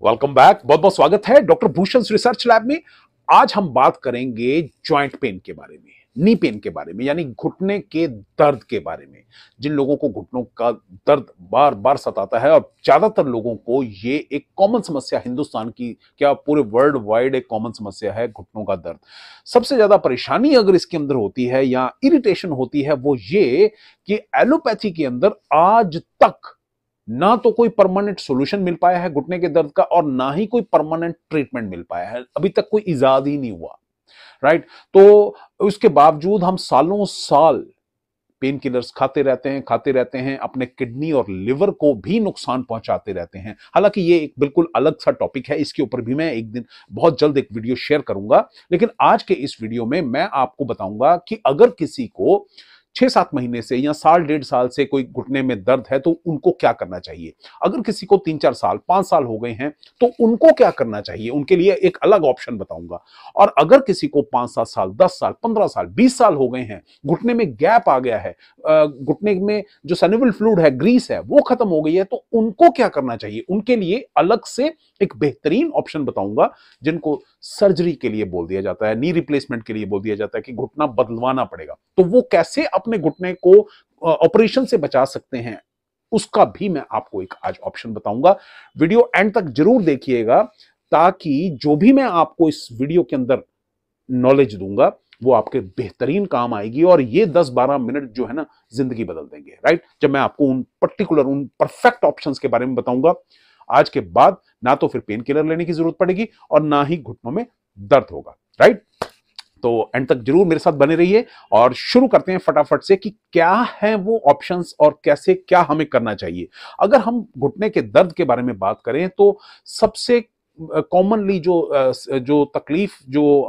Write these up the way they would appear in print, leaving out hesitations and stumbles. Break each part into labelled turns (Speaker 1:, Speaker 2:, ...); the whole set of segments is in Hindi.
Speaker 1: Welcome back. बहुत बहुत स्वागत है डॉक्टर भूषण रिसर्च लैब में। आज हम बात करेंगे जॉइंट पेन के बारे में, नी पेन के बारे में, यानी घुटने के दर्द के बारे में। जिन लोगों को घुटनों का दर्द बार बार सताता है, और ज्यादातर लोगों को ये एक कॉमन समस्या, हिंदुस्तान की क्या पूरे वर्ल्ड वाइड एक कॉमन समस्या है घुटनों का दर्द। सबसे ज्यादा परेशानी अगर इसके अंदर होती है या इरिटेशन होती है वो ये कि एलोपैथी के अंदर आज तक ना तो कोई परमानेंट सॉल्यूशन मिल पाया है घुटने के दर्द का, और ना ही कोई परमानेंट ट्रीटमेंट मिल पाया है। अभी तक कोई इजाद ही नहीं हुआ, राइट। तो उसके बावजूद हम सालों साल पेन किलर्स खाते रहते हैं, अपने किडनी और लिवर को भी नुकसान पहुंचाते रहते हैं। हालांकि ये एक बिल्कुल अलग सा टॉपिक है, इसके ऊपर भी मैं एक दिन बहुत जल्द एक वीडियो शेयर करूंगा। लेकिन आज के इस वीडियो में मैं आपको बताऊंगा कि अगर किसी को 6-7 महीने से या साल 1.5 साल से कोई घुटने में दर्द है तो उनको क्या करना चाहिए। अगर किसी को 3-4 साल 5 साल हो गए हैं तो उनको क्या करना चाहिए, उनके लिए एक अलग ऑप्शन बताऊंगा। और अगर किसी को 5-7 साल 10 साल 15 साल 20 साल हो गए हैं, घुटने में गैप आ गया है, घुटने में जो सैनिवल फ्लूइड है, ग्रीस है, वो खत्म हो गई है, तो उनको क्या करना चाहिए, उनके लिए अलग से एक बेहतरीन ऑप्शन बताऊंगा। जिनको सर्जरी के लिए बोल दिया जाता है, नी रिप्लेसमेंट के लिए बोल दिया जाता है कि घुटना बदलवाना पड़ेगा, तो वो कैसे अपने घुटने को ऑपरेशन से बचा सकते हैं, उसका भी मैं आपको एक आज ऑप्शन बताऊंगा। वीडियो एंड तक जरूर देखिएगा, ताकि जो भी मैं आपको इस वीडियो के अंदर नॉलेज दूंगा वो आपके बेहतरीन काम आएगी। और ये 10-12 मिनट जो है ना, जिंदगी बदल देंगे, राइट। जब मैं आपको उन पर्टिकुलर, उन परफेक्ट ऑप्शंस के बारे में बताऊंगा, आज के बाद ना तो फिर पेन किलर लेने की जरूरत पड़ेगी और ना ही घुटनों में दर्द होगा, राइट। तो एंड तक जरूर मेरे साथ बने रहिए और शुरू करते हैं फटाफट से कि क्या है वो ऑप्शंस और कैसे क्या हमें करना चाहिए। अगर हम घुटने के दर्द के बारे में बात करें तो सबसे कॉमनली जो तकलीफ जो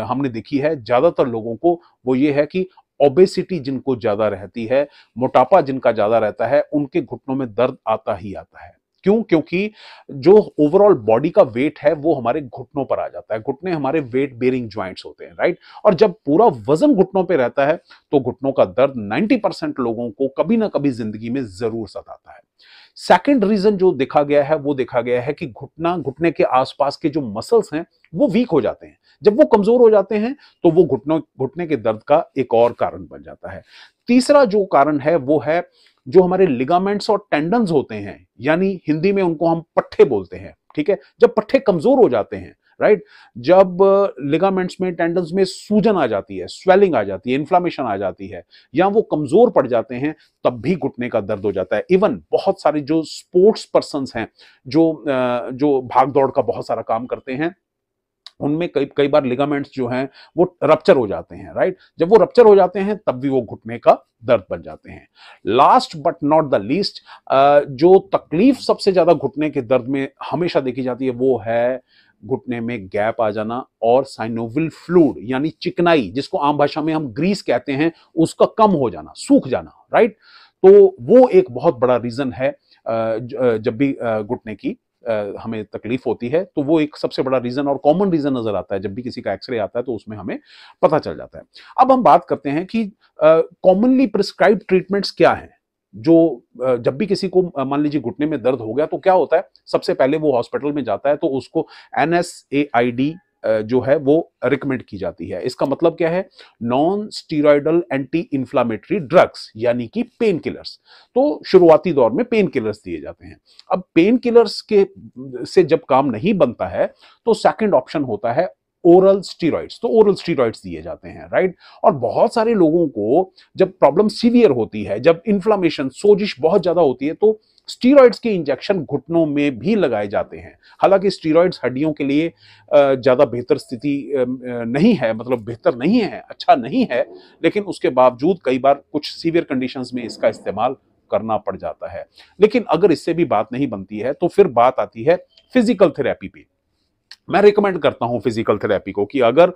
Speaker 1: हमने देखी है ज्यादातर लोगों को, वो ये है कि ओबेसिटी जिनको ज्यादा रहती है, मोटापा जिनका ज्यादा रहता है, उनके घुटनों में दर्द आता ही आता है। क्यों? क्योंकि जो ओवरऑल बॉडी का वेट है वो हमारे घुटनों पर आ जाता है। घुटने हमारे वेट बेरिंग ज्वाइंट्स होते हैं, राइट। और जब पूरा वजन घुटनों पे रहता है तो घुटनों का दर्द 90% लोगों को कभी ना कभी जिंदगी में जरूर सताता है। सेकंड रीजन जो देखा गया है वो देखा गया है कि घुटने के आसपास के जो मसल्स हैं वो वीक हो जाते हैं। जब वो कमजोर हो जाते हैं तो वो घुटने के दर्द का एक और कारण बन जाता है। तीसरा जो कारण है वो है जो हमारे लिगामेंट्स और टेंडन्स होते हैं, यानी हिंदी में उनको हम पट्टे बोलते हैं, ठीक है। जब पट्टे कमजोर हो जाते हैं, राइट, जब लिगामेंट्स में, टेंडन्स में सूजन आ जाती है, स्वेलिंग आ जाती है, इन्फ्लामेशन आ जाती है, या वो कमजोर पड़ जाते हैं, तब भी घुटने का दर्द हो जाता है। इवन बहुत सारे जो स्पोर्ट्स पर्सन्स हैं, जो भाग दौड़ का बहुत सारा काम करते हैं, उनमें कई कई बार लिगामेंट्स जो हैं वो रप्चर हो जाते हैं, राइट। जब वो रप्चर हो जाते हैं तब भी वो घुटने का दर्द बन जाते हैं। Last but not the least, जो तकलीफ सबसे ज्यादा घुटने के दर्द में हमेशा देखी जाती है वो है घुटने में गैप आ जाना और साइनोविल फ्लूइड यानी चिकनाई, जिसको आम भाषा में हम ग्रीस कहते हैं, उसका कम हो जाना, सूख जाना, राइट। तो वो एक बहुत बड़ा रीजन है। जब भी घुटने की हमें तकलीफ होती है तो वो एक सबसे बड़ा रीजन और कॉमन रीजन नजर आता है। जब भी किसी का एक्सरे आता है तो उसमें हमें पता चल जाता है। अब हम बात करते हैं कि कॉमनली प्रिस्क्राइब्ड ट्रीटमेंट्स क्या हैं। जो जब भी किसी को मान लीजिए घुटने में दर्द हो गया तो क्या होता है, सबसे पहले वो हॉस्पिटल में जाता है तो उसको NSAID जो है वो रिकमेंड की जाती है। इसका मतलब क्या है, non steroidal anti inflammatory drugs, यानी कि पेन किलर्स। तो शुरुआती दौर में पेन किलर्स दिए जाते हैं। अब पेन किलर्स के से जब काम नहीं बनता है तो सेकंड ऑप्शन होता है ओरल स्टीरॉइड्स। तो ओरल स्टीरॉइड्स दिए जाते हैं, राइट। और बहुत सारे लोगों को जब प्रॉब्लम सीवियर होती है, जब इन्फ्लामेशन, सोजिश बहुत ज्यादा होती है, तो स्टीरॉइड्स के इंजेक्शन घुटनों में भी लगाए जाते हैं। हालांकि स्टीरॉइड्स हड्डियों के लिए ज्यादा बेहतर स्थिति नहीं है, मतलब बेहतर नहीं है, अच्छा नहीं है, लेकिन उसके बावजूद कई बार कुछ सीवियर कंडीशंस में इसका इस्तेमाल करना पड़ जाता है। लेकिन अगर इससे भी बात नहीं बनती है तो फिर बात आती है फिजिकल थेरेपी पे। मैं रिकमेंड करता हूं फिजिकल थेरेपी को कि अगर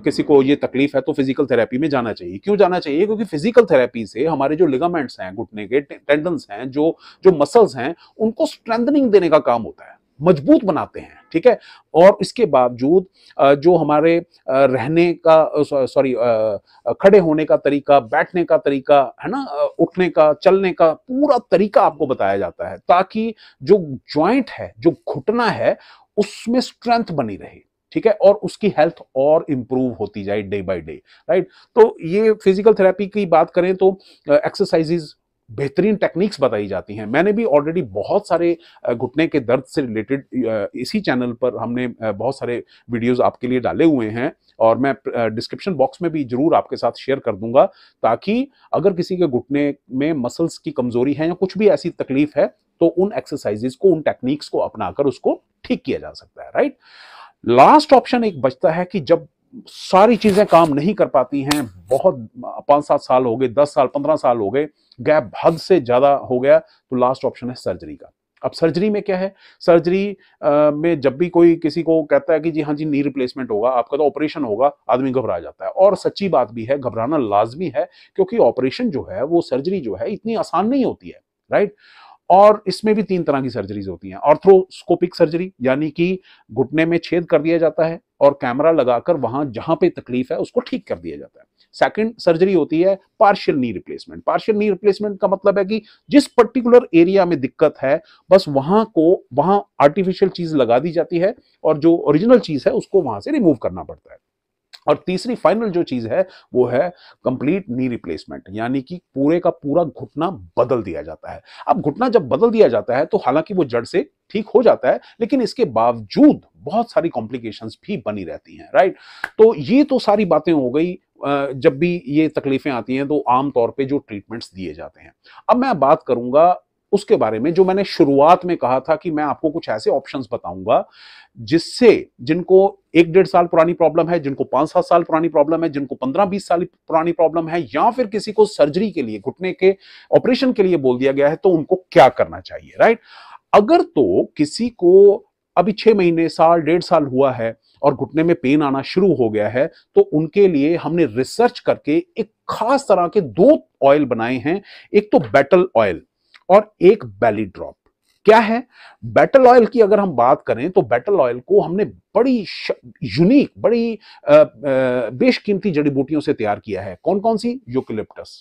Speaker 1: किसी को ये तकलीफ है तो फिजिकल थेरेपी में जाना चाहिए। क्यों जाना चाहिए? क्योंकि फिजिकल थेरेपी से हमारे जो लिगामेंट्स हैं, घुटने के टेंडन्स हैं, जो जो मसल्स हैं, उनको स्ट्रेंथनिंग देने का काम होता है। मजबूत बनाते हैं, ठीक है। और इसके बावजूद जो हमारे रहने का सॉरी खड़े होने का तरीका, बैठने का तरीका है ना, उठने का, चलने का पूरा तरीका आपको बताया जाता है, ताकि जो जॉइंट है, जो घुटना है, उसमें स्ट्रेंथ बनी रहे, ठीक है, और उसकी हेल्थ और इंप्रूव होती जाए डे बाय डे, राइट। तो ये फिजिकल थेरेपी की बात करें तो एक्सरसाइजेज, बेहतरीन टेक्निक्स बताई जाती हैं। मैंने भी ऑलरेडी बहुत सारे घुटने के दर्द से रिलेटेड इसी चैनल पर हमने बहुत सारे वीडियोस आपके लिए डाले हुए हैं, और मैं डिस्क्रिप्शन बॉक्स में भी जरूर आपके साथ शेयर कर दूंगा, ताकि अगर किसी के घुटने में मसल्स की कमजोरी है या कुछ भी ऐसी तकलीफ है, तो उन एक्सरसाइजेज को, उन टेक्निक्स को अपनाकर उसको ठीक किया जा सकता है, राइट। लास्ट ऑप्शन एक बचता है कि जब सारी चीजें काम नहीं कर पाती हैं, बहुत 5-7 साल हो गए, 10 साल, 15 साल हो गए, गैप हद से ज्यादा हो गया, तो लास्ट ऑप्शन है सर्जरी का। अब सर्जरी में क्या है, सर्जरी में जब भी कोई किसी को कहता है कि जी हाँ जी नी रिप्लेसमेंट होगा, आपका तो ऑपरेशन होगा, आदमी घबरा जाता है, और सच्ची बात भी है, घबराना लाजमी है, क्योंकि ऑपरेशन जो है, वो सर्जरी जो है, इतनी आसान नहीं होती है, राइट। और इसमें भी 3 तरह की सर्जरीज होती हैं। ऑर्थ्रोस्कोपिक सर्जरी, यानी कि घुटने में छेद कर दिया जाता है और कैमरा लगाकर वहां जहां पे तकलीफ है उसको ठीक कर दिया जाता है। सेकंड सर्जरी होती है partial knee replacement. Partial knee replacement का मतलब है कि जिस पर्टिकुलर एरिया में दिक्कत है, बस वहां आर्टिफिशियल चीज लगा दी जाती है, और जो ओरिजिनल चीज है उसको वहां से रिमूव करना पड़ता है। और तीसरी फाइनल जो चीज है, वो है कंप्लीट नी रिप्लेसमेंट, यानी कि पूरे का पूरा घुटना बदल दिया जाता है। अब घुटना जब बदल दिया जाता है, तो हालांकि वो जड़ से ठीक हो जाता है, लेकिन इसके बावजूद बहुत सारी कॉम्प्लिकेशंस भी बनी रहती हैं, राइट। तो ये तो सारी बातें हो गई। जब भी ये तकलीफें आती हैं, तो आमतौर पे जो ट्रीटमेंट्स दिए जाते हैं। अब मैं बात करूंगा उसके बारे में जो मैंने शुरुआत में कहा था, कि मैं आपको कुछ ऐसे ऑप्शंस बताऊंगा जिससे, जिनको 1-1.5 साल पुरानी प्रॉब्लम है, जिनको 5-7 साल पुरानी प्रॉब्लम है, जिनको 15-20 साल पुरानी प्रॉब्लम है, या फिर किसी को सर्जरी के लिए, घुटने के ऑपरेशन के लिए बोल दिया गया है, तो उनको क्या करना चाहिए, राइट। अगर तो किसी को अभी 6 महीने, साल, 1.5 साल हुआ है और घुटने में पेन आना शुरू हो गया है, तो उनके लिए हमने रिसर्च करके एक खास तरह के 2 ऑयल बनाए हैं। एक तो बैटल ऑयल और एक बेली ड्रॉप। क्या है बैटल ऑयल की? अगर हम बात करें तो बैटल ऑयल को हमने बड़ी यूनिक, बड़ी बेशकीमती जड़ी बूटियों से तैयार किया है। कौन कौन सी? Eucalyptus,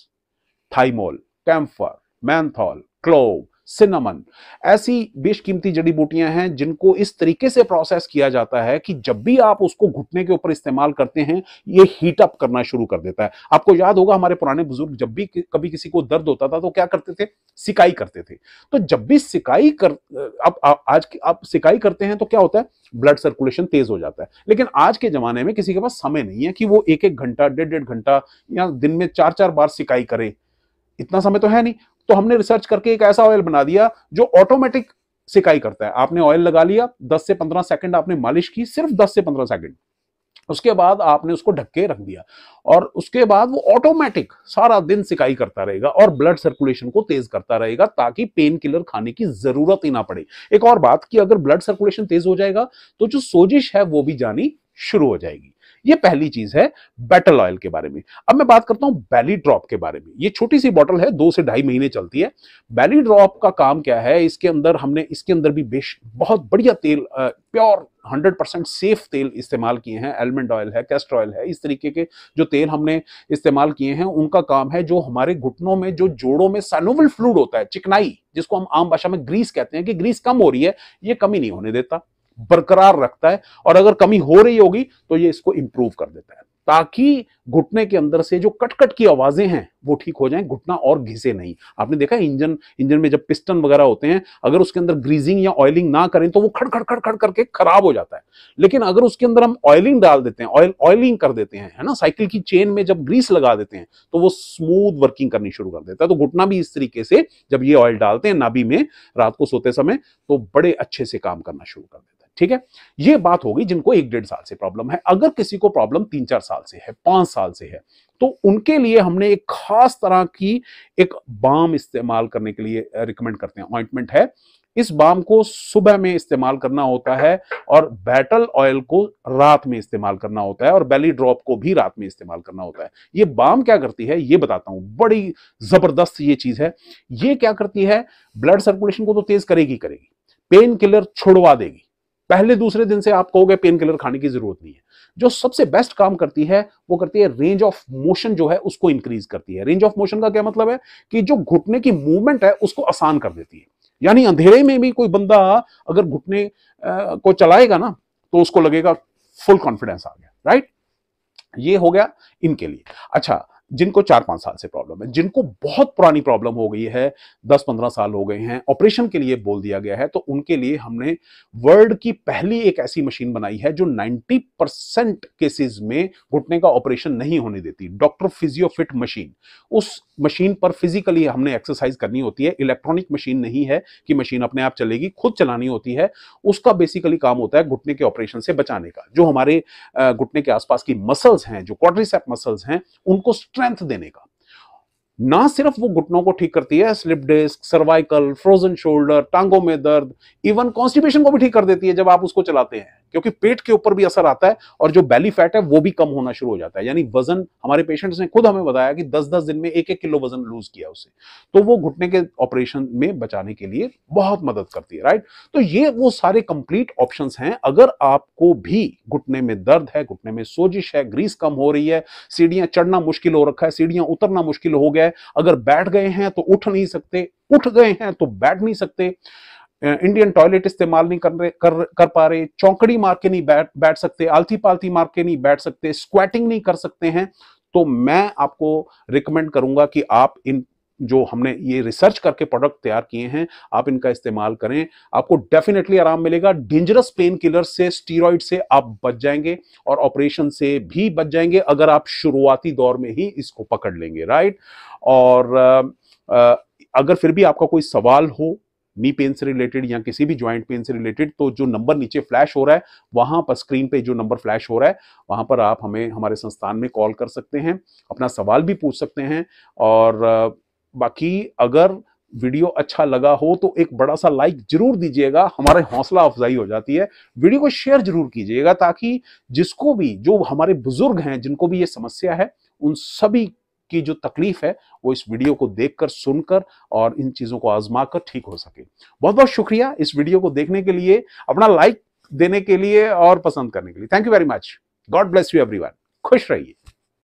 Speaker 1: thymol, camphor, menthol, clove, cinnamon. ऐसी बेशकीमती जड़ी बूटियां हैं जिनको इस तरीके से प्रोसेस किया जाता है कि जब भी आप उसको घुटने के ऊपर इस्तेमाल करते हैं, ये हीट अप करना शुरू कर देता है। आपको याद होगा, हमारे पुराने बुजुर्ग जब भी कभी किसी को दर्द होता था, तो क्या करते थे? सिकाई करते थे। तो जब भी सिकाई कर अब आज आप सिकाई करते हैं, तो क्या होता है? ब्लड सर्कुलेशन तेज हो जाता है। लेकिन आज के जमाने में किसी के पास समय नहीं है कि वो 1-1 घंटा, 1.5-1.5 घंटा या दिन में 4-4 बार सिकाई करे। इतना समय तो है नहीं। तो हमने रिसर्च करके एक ऐसा ऑयल बना दिया जो ऑटोमेटिक सिकाई करता है। आपने ऑयल लगा लिया, 10 से 15 सेकंड आपने मालिश की, सिर्फ 10 से 15 सेकंड, उसके बाद आपने उसको ढक के रख दिया, और उसके बाद वो ऑटोमेटिक सारा दिन सिकाई करता रहेगा और ब्लड सर्कुलेशन को तेज करता रहेगा, ताकि पेन किलर खाने की जरूरत ही ना पड़े। एक और बात कि अगर ब्लड सर्कुलेशन तेज हो जाएगा, तो जो सोजिश है वो भी जानी शुरू हो जाएगी। ये पहली चीज है बैटल ऑयल के बारे में। अब मैं बात करता हूं बेली ड्रॉप के बारे में। ये छोटी सी बॉटल है, 2 से 2.5 महीने चलती है। बेली ड्रॉप का काम क्या है? इसके अंदर भी बहुत बढ़िया तेल, प्योर 100% सेफ तेल इस्तेमाल किए हैं। आलमंड ऑयल है, कैस्टर ऑयल है, इस तरीके के जो तेल हमने इस्तेमाल किए हैं, उनका काम है जो हमारे घुटनों में, जो जोड़ों में साइनोवियल फ्लूइड होता है, चिकनाई, जिसको हम आम भाषा में ग्रीस कहते हैं, कि ग्रीस कम हो रही है, ये कमी नहीं होने देता, बरकरार रखता है। और अगर कमी हो रही होगी तो ये इसको इंप्रूव कर देता है, ताकि घुटने के अंदर से जो कट की आवाजें हैं वो ठीक हो जाएं, घुटना और घिसे नहीं। आपने देखा है इंजन में जब पिस्टन वगैरह होते हैं, अगर उसके अंदर ग्रीजिंग या ऑयलिंग ना करें तो वो खड़ करके खराब हो जाता है। लेकिन अगर उसके अंदर हम ऑयलिंग डाल देते हैं, ऑयलिंग कर देते हैं, है ना, साइकिल की चेन में जब ग्रीस लगा देते हैं, तो वो स्मूथ वर्किंग करनी शुरू कर देता है। तो घुटना भी इस तरीके से जब ये ऑयल डालते हैं नाभि में रात को सोते समय, तो बड़े अच्छे से काम करना शुरू कर देता है। ठीक है, ये बात होगी जिनको 1-1.5 साल से प्रॉब्लम है। अगर किसी को प्रॉब्लम 3-4 साल से है, 5 साल से है, तो उनके लिए हमने एक खास तरह की एक बाम इस्तेमाल करने के लिए रिकमेंड करते हैं। ऑइंटमेंट है, इस बाम को सुबह में इस्तेमाल करना होता है, और बैटल ऑयल को रात में इस्तेमाल करना होता है, और बेली ड्रॉप को भी रात में इस्तेमाल करना होता है। ये बाम क्या करती है ये बताता हूं, बड़ी जबरदस्त ये चीज है। ये क्या करती है? ब्लड सर्कुलेशन को तो तेज करेगी, पेन किलर छुड़वा देगी। पहले दूसरे दिन से आप कहोगे पेन किलर खाने की जरूरत नहीं है। जो सबसे बेस्ट काम करती है वो करती है रेंज ऑफ मोशन जो है उसको इंक्रीज करती है। रेंज ऑफ मोशन का क्या मतलब है कि जो घुटने की मूवमेंट है उसको आसान कर देती है। यानी अंधेरे में भी कोई बंदा अगर घुटने को चलाएगा ना तो उसको लगेगा फुल कॉन्फिडेंस आ गया, राइट। ये हो गया इनके लिए। अच्छा, जिनको 4-5 साल से प्रॉब्लम है, जिनको बहुत पुरानी प्रॉब्लम हो गई है, 10-15 साल हो गए हैं, ऑपरेशन के लिए बोल दिया गया है, तो उनके लिए हमने वर्ल्ड की पहली एक ऐसी मशीन बनाई है जो 90% केसेस में घुटने का ऑपरेशन नहीं होने देती। Doctor physio fit machine. उस मशीन पर फिजिकली हमने एक्सरसाइज करनी होती है। इलेक्ट्रॉनिक मशीन नहीं है कि मशीन अपने आप चलेगी, खुद चलानी होती है। उसका बेसिकली काम होता है घुटने के ऑपरेशन से बचाने का। जो हमारे घुटने के आसपास की मसल्स हैं, जो क्वाड्रिसेप मसल्स हैं, उनको स्ट्रेंथ देने का। ना सिर्फ वो घुटनों को ठीक करती है, slip disc, cervical, frozen shoulder, टांगों में दर्द, इवन कॉन्स्टिपेशन को भी ठीक कर देती है जब आप उसको चलाते हैं, क्योंकि पेट के ऊपर भी असर आता है और जो बेली फैट है वो भी कम होना शुरू हो जाता है। यानी वजन, हमारे पेशेंट्स ने खुद हमें बताया कि 10-10 दिन में 1-1 किलो वजन लूज किया उससे। तो वो घुटने के ऑपरेशन में बचाने के लिए बहुत मदद करती है, राइट। तो ये वो सारे कंप्लीट ऑप्शंस हैं। अगर आपको भी घुटने में दर्द है, घुटने में सोजिश है, ग्रीस कम हो रही है, सीढ़ियां चढ़ना मुश्किल हो रखा है, सीढ़ियां उतरना मुश्किल हो गया है, अगर बैठ गए हैं तो उठ नहीं सकते, उठ गए हैं तो बैठ नहीं सकते, इंडियन टॉयलेट इस्तेमाल नहीं कर पा रहे, चौकड़ी मार के नहीं बैठ सकते, आलती पालती मार के नहीं बैठ सकते, स्क्वैटिंग नहीं कर सकते हैं, तो मैं आपको रिकमेंड करूंगा कि आप इन जो हमने ये रिसर्च करके प्रोडक्ट तैयार किए हैं, आप इनका इस्तेमाल करें। आपको डेफिनेटली आराम मिलेगा। डेंजरस पेन किलर से, स्टीरॉइड से आप बच जाएंगे और ऑपरेशन से भी बच जाएंगे अगर आप शुरुआती दौर में ही इसको पकड़ लेंगे, राइट। और अगर फिर भी आपका कोई सवाल हो नी पेन से रिलेटेड या किसी भी ज्वाइंट पेन से रिलेटेड, तो जो नंबर नीचे फ्लैश हो रहा है, वहां पर स्क्रीन पे जो नंबर फ्लैश हो रहा है, वहां पर आप हमें हमारे संस्थान में कॉल कर सकते हैं, अपना सवाल भी पूछ सकते हैं। और बाकी अगर वीडियो अच्छा लगा हो तो एक बड़ा सा लाइक जरूर दीजिएगा, हमारे हौसला अफजाई हो जाती है। वीडियो को शेयर जरूर कीजिएगा ताकि जिसको भी, जो हमारे बुजुर्ग हैं जिनको भी ये समस्या है, उन सभी की जो तकलीफ है वो इस वीडियो को देखकर, सुनकर और इन चीजों को आजमा कर ठीक हो सके। बहुत बहुत शुक्रिया इस वीडियो को देखने के लिए, अपना लाइक देने के लिए और पसंद करने के लिए। Thank you very much. God bless you everyone. खुश रहिए।